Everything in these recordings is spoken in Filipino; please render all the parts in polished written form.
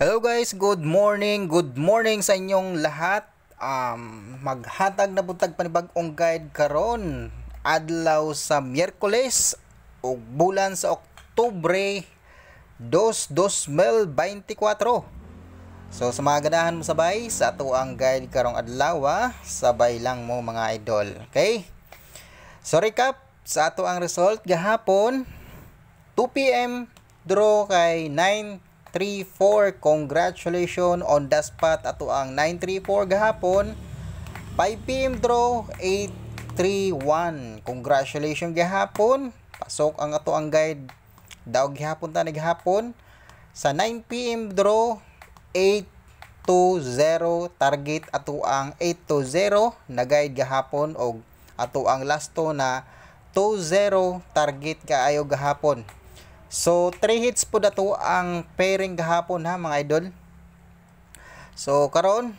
Hello guys, good morning sa inyong lahat. Maghatag na buntag panibag-ong guide karon adlaw sa Miyerkules ug bulan sa Oktubre 2, 2024. So sa mga ganahan mo sabay sa ato ang guide karong adlaw, sabay lang mo mga idol. Okay? So recap sa ato ang result gahapon 2 PM draw kay 934. Congratulations on the spot ato ang 934 gahapon. 5 PM draw 831. Congratulations gahapon. Pasok ang ato ang guide daog gihapon ta gihapon. Sa 9 PM draw 820. Target ato ang 820 na guide gahapon og ato ang lasto na 20 target kaayo gahapon. So 3 hits po dato ang pairing gahapon mga idol. So karon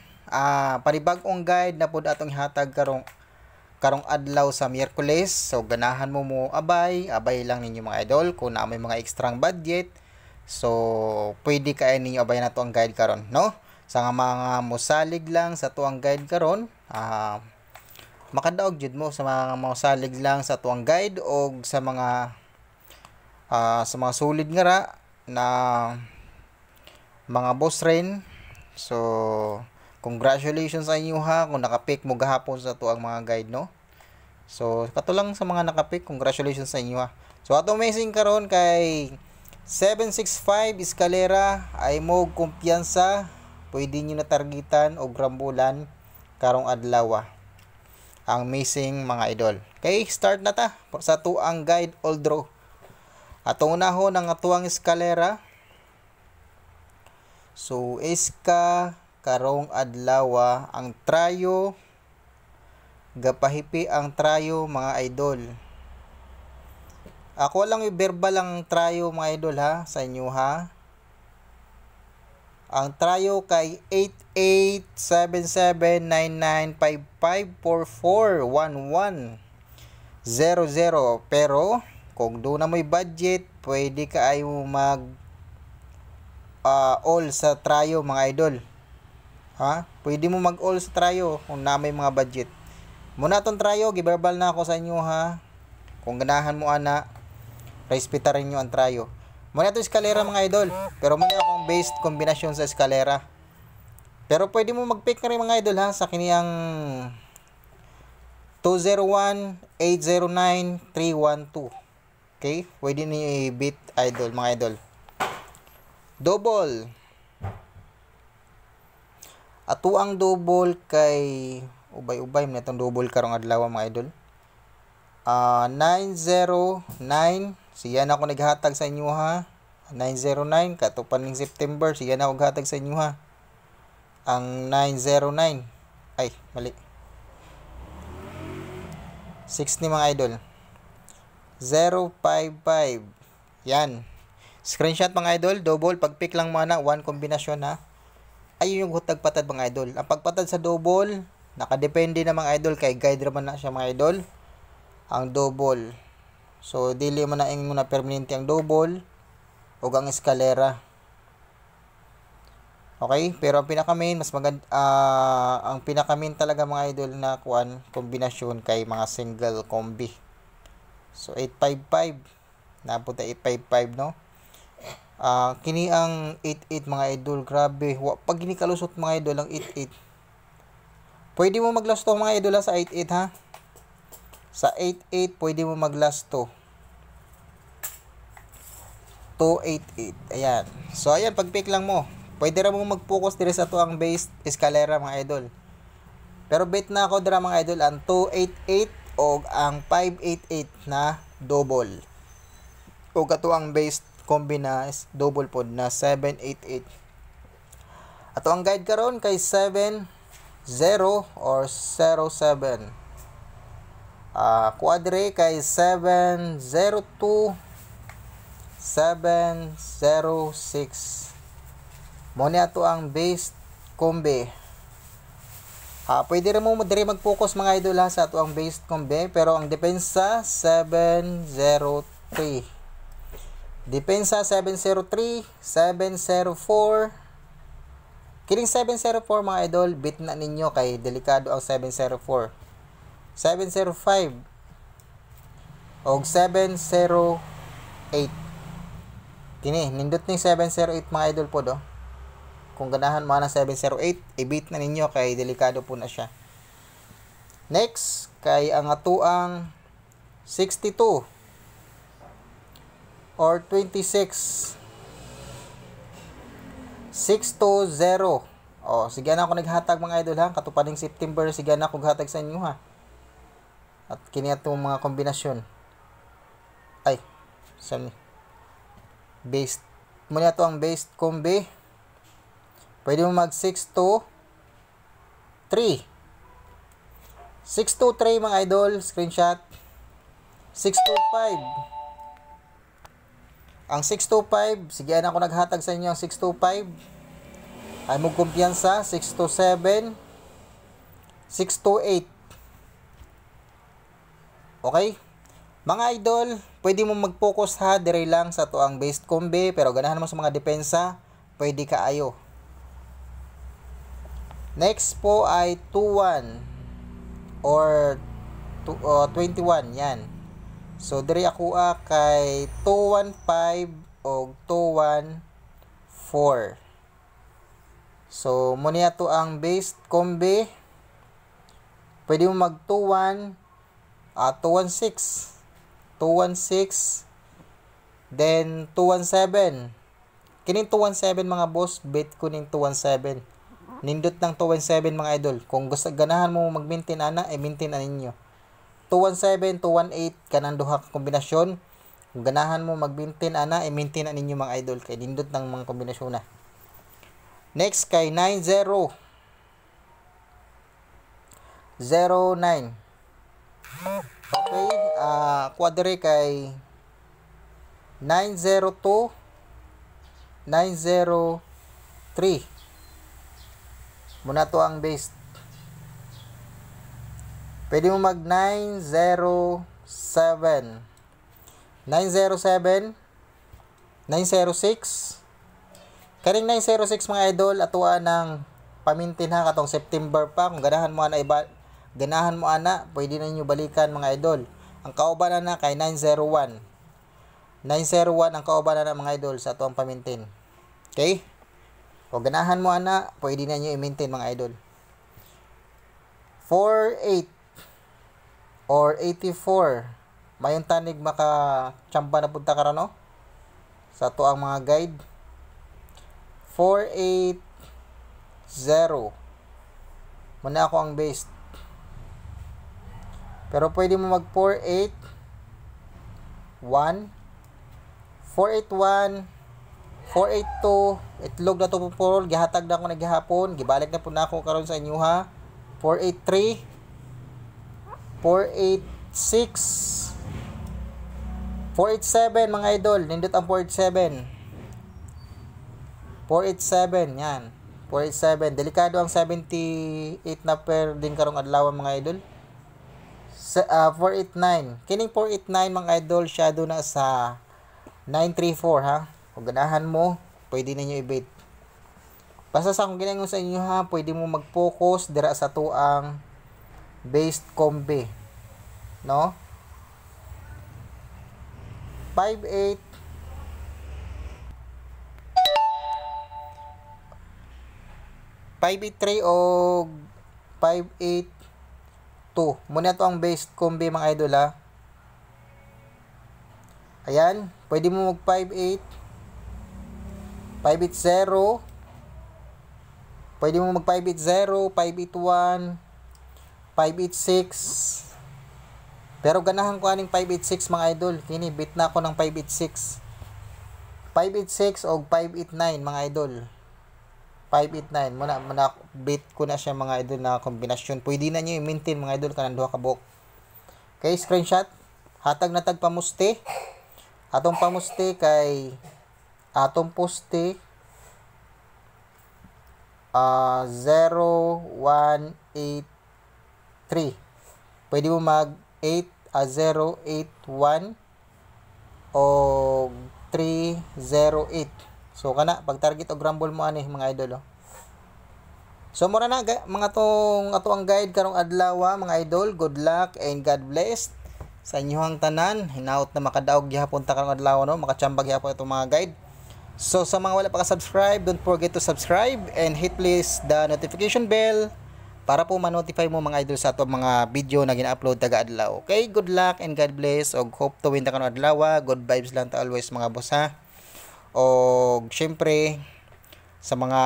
panibag-ong guide na pud atong hatag karong adlaw sa Miyerkules. So ganahan mo abay lang ninyo mga idol kung na may mga extrang budget. So pwede kay ninyo abay na to ang guide karon, no? Sa mga mosalig lang sa to ang guide karon, makadaog jud mo sa mga mosalig lang sa to ang guide og sa mga solid nga ra na mga boss rin. So congratulations sa inyo kung nakapick mo gahapon sa tuang mga guide, no? So kato lang sa mga nakapick, congratulations sa inyo So ato amazing karon kay 765 Escalera ay mo kumpiyansa, pwede niyo na targetan og rambulan karong adlaw ang missing mga idol. Okay, start na ta sa tuang guide all draw. Atong unahon ang atuang eskalera. So iska karong adlaw ang trayo, gapahipi ang trayo mga idol. Ako lang i-verbal ang trayo mga idol sa inyo Ang trayo kay 88779955441100, pero kung doon na mo'y budget, pwede ka ay mag all sa trayo mga idol. Pwede mo mag all sa trayo kung na may mga budget. Muna tong trayo, giverbal na ako sa inyo Kung ganahan mo respeta rin nyo ang trayo. Muna to eskalera mga idol, pero muna akong based kombinasyon sa eskalera. Pero pwede mo mag-pick na rin mga idol sa kiniyang 201, 809, 312. Okay, pwede ni beat idol mga idol. Double. Ato ang double kay ubay-ubay man itong double karong adlaw mga idol. 909. Siya na ako naghatag sa inyo 909 katupan ning September. Siya na ako naghatag sa inyo Ang 909. Ay, mali. 6 ni mga idol. 055. Yan. Screenshot mga idol, double. Pag-pick lang muna, one kombinasyon Ayun yung hutag patad mga idol. Ang pagpatad sa double, nakadepende na mga idol. Kay guide naman na siya mga idol. Ang double. So, dili mo na muna permanente ang double o ang eskalera. Okay? Pero ang pinaka-main, ang pinaka-main talaga mga idol na kombinasyon kay mga single combi. So 855 napunta 855 no. Kini ang 88 mga idol, grabe. Pag gini kalusot mga idol ang 88. Pwede mo maglasto mga idol sa 88 Sa 88 pwede mo maglasto. 288. Ayan. So ayan, pag-pick lang mo. Pwede ra mo mag-focus dire sa tuang base eskalera mga idol. Pero bet na ako dira mga idol ang 288 o ang 588 na double. O kato ang base combi na double pod na 788. Ato ang guide karon kay 70 or 07. Quadre kay 702 706. Mo ni ato ang base combi. Pwede rin mo mag-focus mga idol sa ato ang based combi, pero ang depensa 703. Depensa 703, 704, Kining 704 mga idol, bit na ninyo kay delikado ang 704. 705 og 708. Kini nindot ning 708 mga idol po do. Kung ganahan mo na 708, i-beat na ninyo kay delikado po na siya. Next, kay ang atuang 62 or 26. 620. Oh, sige na ako naghatag mga idol ha. Katupaning September, sige na ako naghatag sa inyo ha. At kini atong mga kombinasyon. Ay, saan ni? Based. Muna to ang based combi. Pwede mo mag 6 to 3. 6 to 3 mga idol. Screenshot. 6 to 5. Ang 6 to 5. Sige na ako naghatag sa inyo ang 6 to 5. Ay mo kumpiyansa. 6 to 7. 6 to 8. Okay? Mga idol, pwede mo mag-focus ha, dire lang sa tuang based combi, pero ganahan mo sa mga depensa, pwede ka ayo. Next po ay 2-1 or 21, yan. So, dire ako kay 215 o 214. So, muna to ang based combi. Pwede mo mag 2-1, 216. 216, then 217. Kining 217 mga boss, bet ko ning 217. Nindot ng 217 mga idol. Kung gusto ganahan mo mag-maintain ana, maintain na ninyo. 217, 218 kanang duha ka kombinasyon. Kung ganahan mo mag-maintain ana, maintain na ninyo mga idol kay nindot ng mga kombinasyon na. Next kay 90 09. Okay, quadre kay 902 903. Muna to ang base. Pwede mo mag 907 906 kaning 906 mga idol, atuan ng pamintin ha katong September pa. Kung ganahan mo na ganahan mo ana, pwede na niyo balikan mga idol. Ang kauban na kay 901. 901 ang kauban na mga idol sa tuang pamintin. Okay? Kung ganahan mo ana, pwede na niyo i-maintain mga idol. 48 or 84. Mayon tanig maka-chamba na punta karon no? Sa tuang mga guide. 480. Muna ako ang base. Pero pwede mo mag 481 481 482. Itlog na to po, gihatag na ako na gihapon, gibalik na po na ako karon sa inyo ha. 483 486 487 mga idol, nindot ang 487 487 yan. 487, delikado ang 78 na per din karong adlaw mga idol. 489. Kining 489 mga idol, shadow na sa 934 ha. Kung ganahan mo, pwede na nyo i-bait. Basta sa kung ginangon sa inyo ha, pwede mo mag-focus dira sa tuang based combi. No? 58 583 o 582. Muna to ang based combi mga idol ha. Ayan, pwede mo mag 58 580. Pwede mo mag 580, 581, 586. Pero ganahan ko aning 586 mga idol. Kini bit na ako ng 586. 586 o 589 mga idol. 589 muna bit ko na siya mga idol na kombinasyon. Pwede na niyo i-maintain mga idol kanang duha ka buok. Okay, screenshot. Hatag na tag pamuste. Atong pamuste kay atong poste 0183. Pwede mo mag 8081 o 308. So kana pag target og rumble mo ani mga idol oh. So mura na mga tong ato ang guide karong adlaw mga idol. Good luck and God bless sa inyong tanan. Hinaut na makadaog gihapon ta karong adlaw no, makachambag gihapon itong mga guide. So sa mga wala pa ka-subscribe, don't forget to subscribe and hit please the notification bell para po ma-notify mo mga idol sa ato mga video na gina-upload taga adlaw. Okay, good luck and God bless og hope to win ta karong adlaw. Good vibes lang ta always mga boss ha. Og syempre sa mga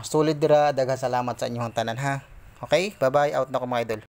solid dira, daghang salamat sa inyong tanan ha. Okay, bye-bye, out na ko mga idol.